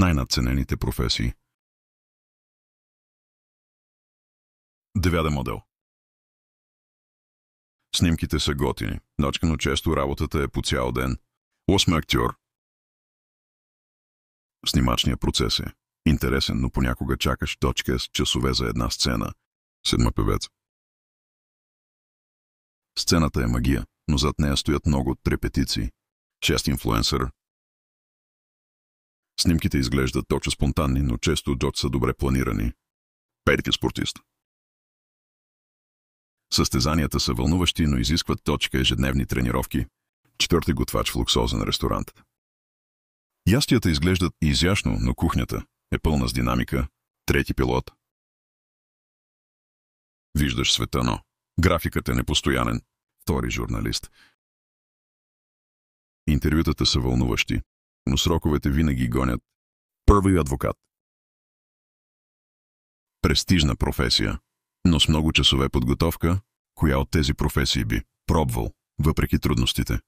най-надценените професии. 9 модел. Снимките са готини, но често работата е по цял ден. 8 актьор. Снимачният процес е интересен, но понякога чакаш с часове за една сцена. 7 певец. Сцената е магия, но зад нея стоят много репетиции. 6 инфлуенсър. Снимките изглеждат точно спонтанни, но често са добре планирани. 5 спортист. Състезанията са вълнуващи, но изискват ежедневни тренировки. 4 готвач в луксозен ресторант. Ястията изглеждат изящно, но кухнята е пълна с динамика. 3 пилот. Виждаш света, но графикът е непостоянен. 2 журналист. Интервютата са вълнуващи, но сроковете винаги гонят. 1 адвокат. Престижна професия, но с много часове подготовка. Коя от тези професии би пробвал, въпреки трудностите?